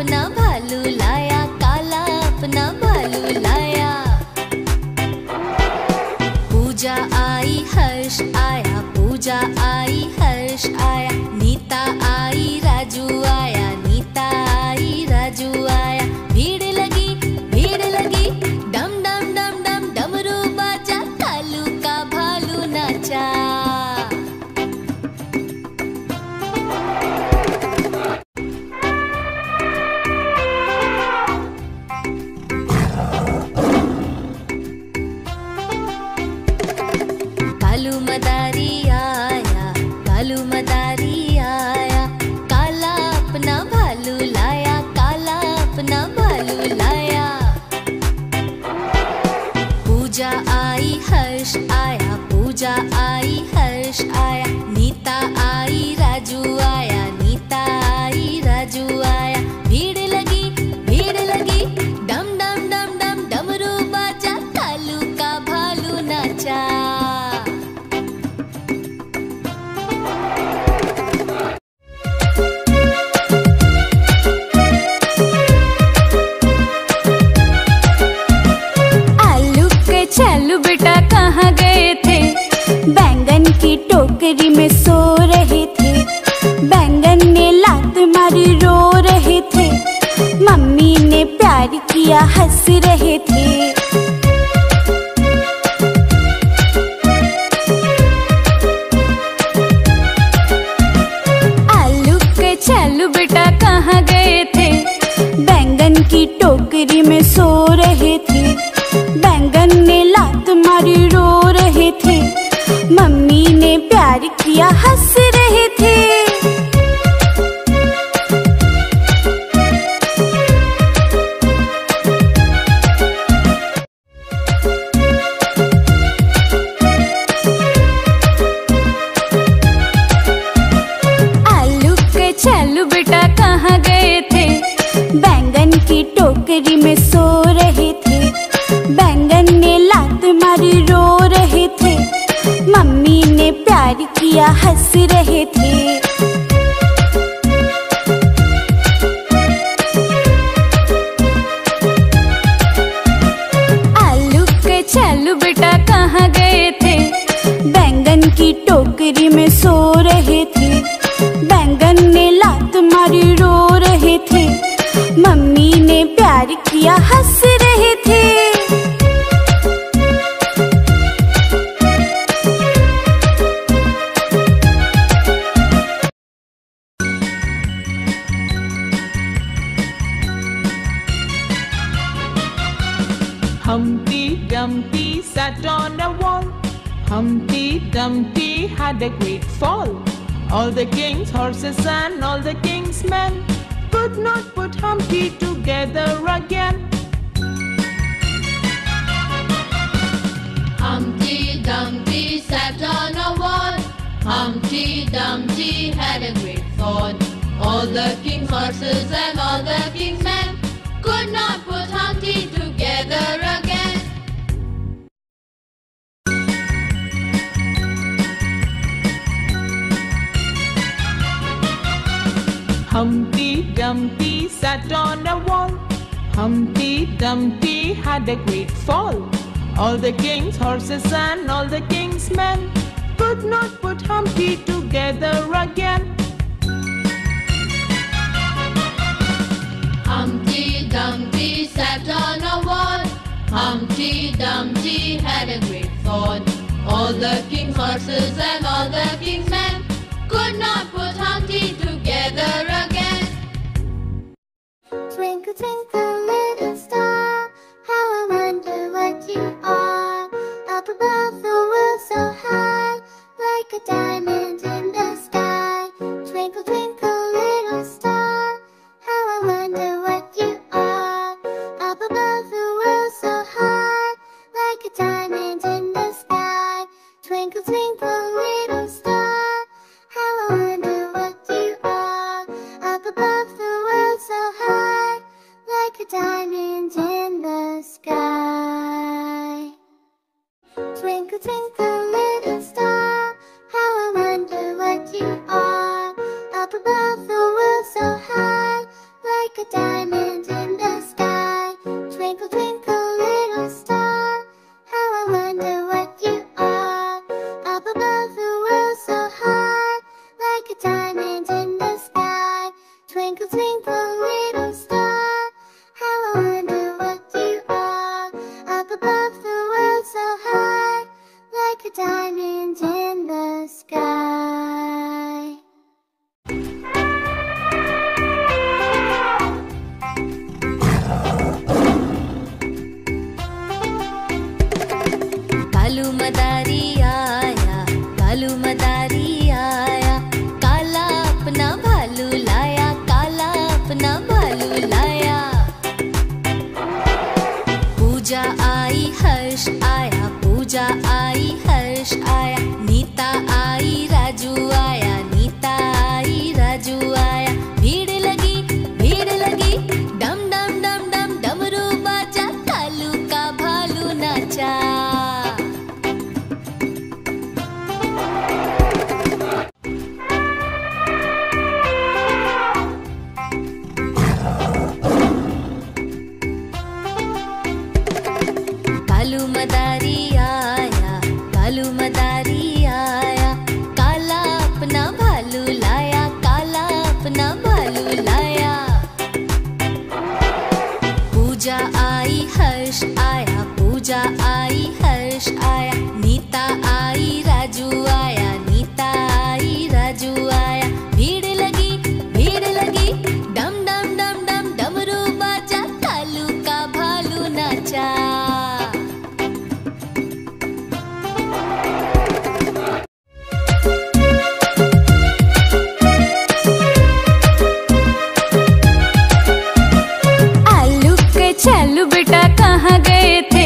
अपना भालू लाया, काला अपना भालू लाया। पूजा आई हर्ष आया, पूजा आई हर्ष आया। नीता आई राजू आया, नीता आई राजू आया। भीड़ लगी डम डम डम डम डमरू बाजा, कालू का भालू नाचा। कालू मदारी आया, कालू मदारी आया। काला अपना भालू लाया, काला अपना भालू लाया। पूजा आई हर्ष आया, पूजा आई हर्ष आया। नीता आई राजू आया, नीता आई राजू आया। भीड़ लगी डम डम डम डम डमरू बाजा, कालू का भालू नाचा। चलो बेटा कहाँ गए थे? बैंगन की टोकरी में सो रहे थे। बैंगन ने लात मारी रो रहे थे। मम्मी ने प्यार किया हंस रहे थे। आलू के चलो बेटा कहाँ गए थे? बैंगन की टोकरी में सो रहे थे। बैंगन ने लात मारी रो रहे थे। मम्मी ने प्यार किया हंस रहे थे। आलू के चलो बेटा कहाँ गए थे? बैंगन की टोकरी में सो रहे थे। बैंगन ने लात मारी रो रहे थे। मम्मी ने प्यार किया हंस रहे थे। आलू के चलो बेटा कहाँ गए थे? बैंगन की टोकरी में सो रहे थे। बैंगन ने लात मारी रो रहे थे। मम्मी ने प्यार किया हंस रहे थे। Humpty Dumpty sat on a wall. Humpty Dumpty had a great fall. All the king's horses and all the king's men could not put Humpty together again. Humpty Dumpty sat on a wall. Humpty Dumpty had a great fall. All the king's horses and all the king's men could not put Humpty together again. Humpty Dumpty sat on a wall. Humpty Dumpty had a great fall. All the king's horses and all the king's men could not put Humpty together again. Humpty Dumpty sat on a wall. Humpty Dumpty had a great fall. All the king's horses and all the king's men could not put Humpty together again. Twinkle, twinkle, little star, how I wonder what you are. Up above the world so high, like a diamond in the sky. Twinkle, twinkle, little star, how I wonder what you are. Up above the world so high, like a diamond in the sky. Twinkle, twinkle, little star, how I wonder what you are. Up above the world so high, like a diamond in the sky. Twinkle, twinkle, little star, how I wonder what you are. Up above the world so high, like a diamond. लाया। पूजा आई हर्ष आया, पूजा आई हर्ष आया। नीता आई राजू आया, नीता आई राजू आया। भीड़ लगी डम डम डम डम डमरू बाजा, कालू का भालू नाचा। कालू मदारी आया, कालू मदारी आया। काला अपना भालू लाया, काला अपना भालू लाया। पूजा आई हर्ष आया, पूजा आई हर्ष आया। नीता आई राजू आया, नीता आई राजू आया। भीड़ लगी डम डम डम डम डमरू बाजा, कालू का भालू नाचा। चलो बेटा कहाँ गए थे?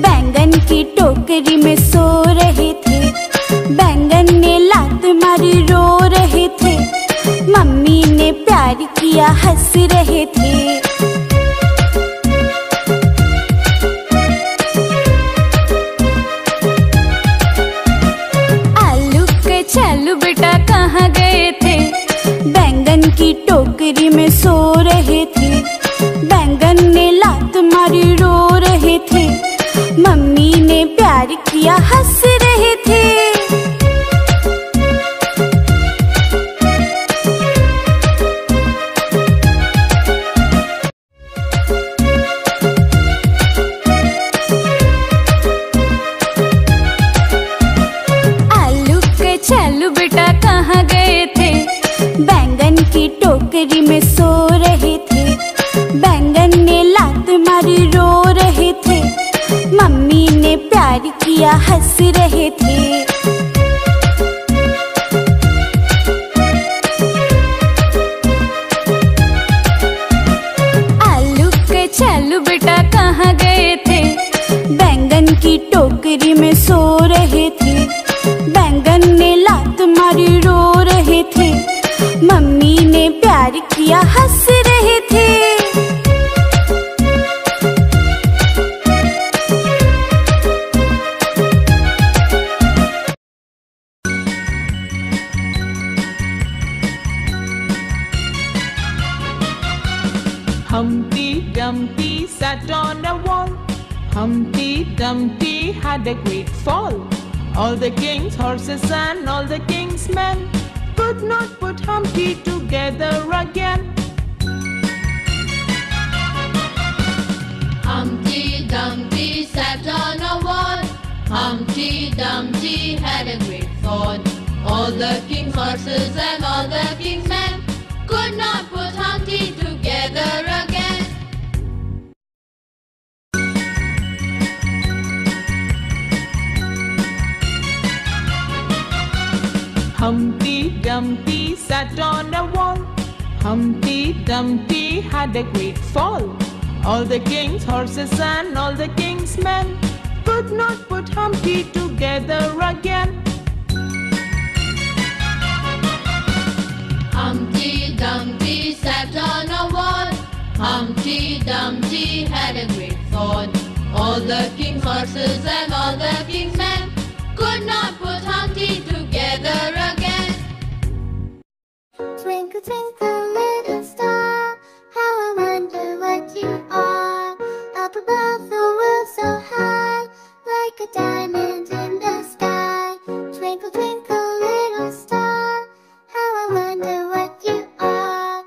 बैंगन की टोकरी में सो रहे थे। बैंगन ने लात मारी रो रहे थे। मम्मी ने प्यार किया हंस रहे थे। आलू के चलो बेटा कहाँ गए थे? बैंगन की टोकरी में सो रहे थे। बैंगन ने लात मारी रो रहे थे। मम्मी ने प्यार किया हंस रहे थे। आलू के चलो बेटा कहाँ गए थे? बैंगन की टोकरी में सो रहे थे। बैंगन ने लात मारी रो रहे थे। मम्मी ने प्यार किया हंस रहे थे। आलू के चलो बेटा कहाँ गए थे? बैंगन की टोकरी में सो रहे थे। बैंगन ने लात मारी रो रहे थे। मम्मी ने प्यार किया हंस रहे थे। Humpty Dumpty sat on a wall. Humpty Dumpty had a great fall. All the king's horses and all the king's men could not put Humpty together again. Humpty Dumpty sat on a wall. Humpty Dumpty had a great fall. All the king's horses and all the king's men could not put Humpty together again. Humpty Dumpty sat on a wall. Humpty Dumpty had a great fall. All the king's horses and all the king's men could not put Humpty together again. Humpty Dumpty sat on a wall. Humpty Dumpty had a great fall. All the king's horses and all the king's men could not put Humpty together again. Twinkle, twinkle, little star, how I wonder what you are. Up above the world so high, like a diamond in the sky. Twinkle, twinkle, little star, how I wonder what you are.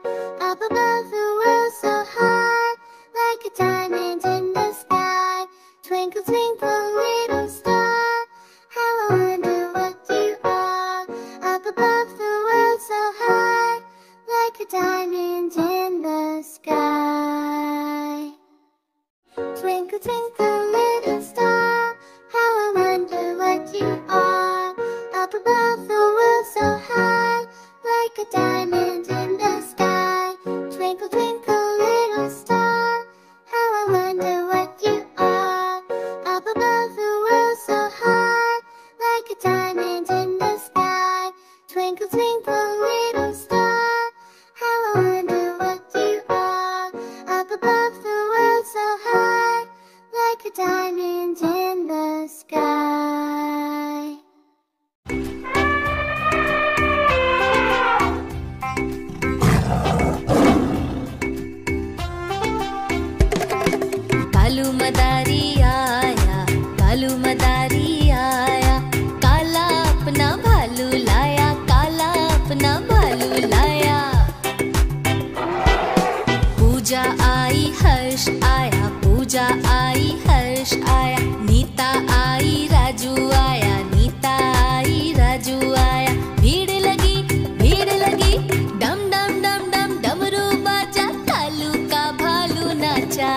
Up above the world so high, like a diamond in the sky. Twinkle, twinkle, little star, how I wonder what you are. Up above the world so high, like a diamond in the sky. Twinkle, twinkle, little star, how I wonder what you are. Up above the world so high, like a diamond in the sky. Twinkle, twinkle, little Kalu मदारी आया, कालू मदारी आया, काला अपना भालू लाया, काला अपना भालू लाया। पूजा आई हर्ष आया, पूजा आई हर्ष आया, नीता आई राजू आया, नीता आई राजू आया। भीड़ लगी डम डम डम डम डमरू बाजा, कालू का भालू नाचा।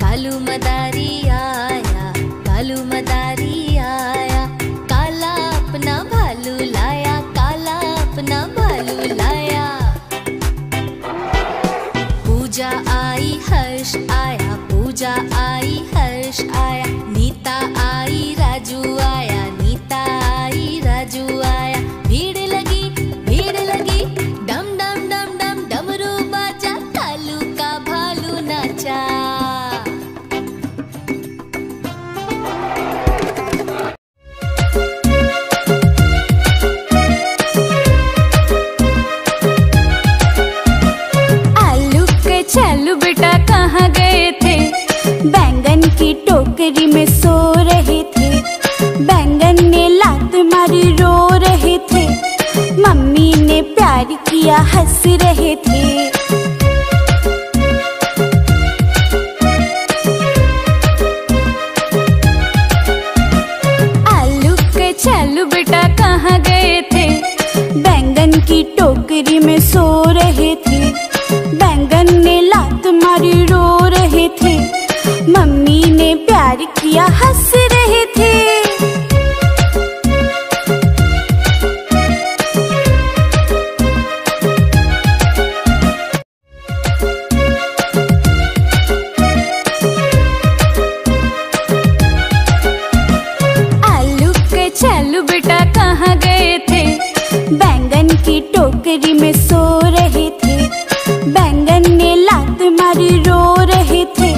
कालू मदारी आया, कालू मदारी आया, काला अपना भालू लाया, काला अपना भालू लाया। पूजा आई हर्ष आया, पूजा आई हर्ष आया, नीता आई राजू आया, नीता आई राजू आया। भीड़ लगी डम डम डम डम डमरू बाजा, कालू का भालू नाचा। चलो बेटा कहाँ गए थे? बैंगन की टोकरी में सो रहे थे। बैंगन ने लात मारी रो रहे थे। मम्मी ने प्यार किया हंस रहे थे। आलू के चलो बेटा कहाँ गए थे? बैंगन की टोकरी में सो रहे थे। बैंगन ने लात मारी रो रहे थे। मम्मी ने प्यार किया हंस रहे थे। आलू के चलो बेटा कहाँ गए थे? बैंगन की टोकरी में सो रहे थे। बैंगन ने लात मारी रो रहे थे।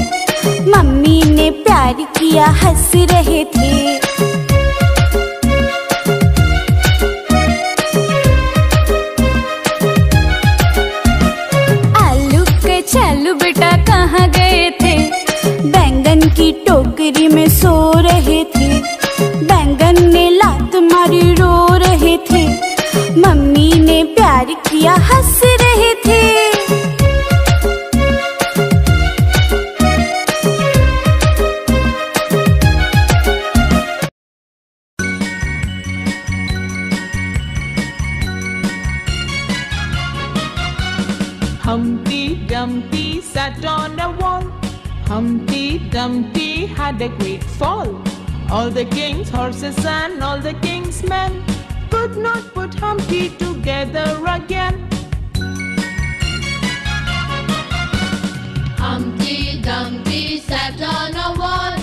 मम्मी ने प्यार किया हंस रहे थे। आलू के चलो बेटा कहाँ गए थे? बैंगन की टोकरी में सो रहे थे। बैंगन ने लात मारी रो रहे थे। मम्मी ने प्यार किया हंस रहे थे। Humpty Dumpty sat on a wall. Humpty Dumpty had a great fall. All the king's horses and all the king's men could not put Humpty together again. Humpty Dumpty sat on a wall.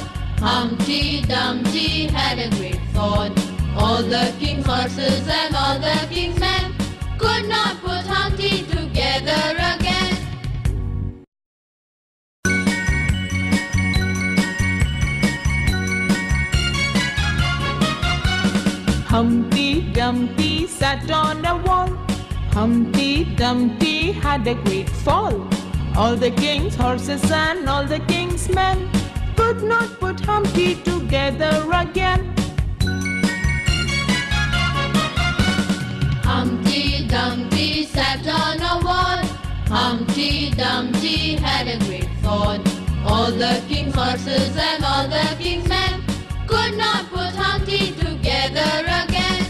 Humpty Dumpty had a great fall. All the king's horses and all the king's men could not put Humpty together again. Humpty Dumpty sat on a wall. Humpty Dumpty had a great fall. All the king's horses and all the king's men could not put Humpty together again. Humpty Dumpty sat on a wall. Humpty Dumpty had a great fall. All the king's horses and all the king's men could not put Humpty together again.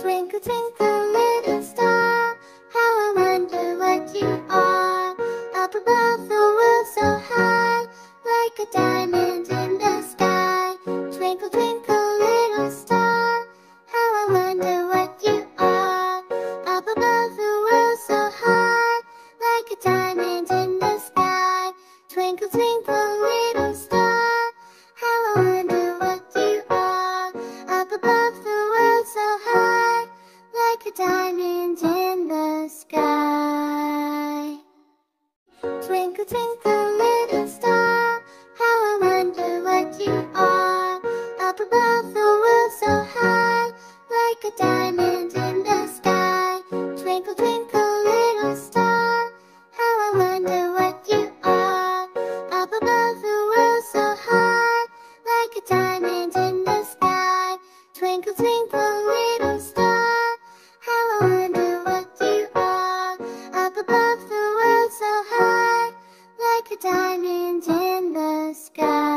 Twinkle, twinkle, little star, how I wonder what you are. Up above the world so high, like a diamond in the sky. Twinkle, twinkle, little star, how I wonder what you are. Up above the world so high, like a diamond in the sky. Twinkle, twinkle, little star, how I wonder what you are. Up above the world so high, like a diamond in the sky. Twinkle, twinkle, little star, how I wonder sky.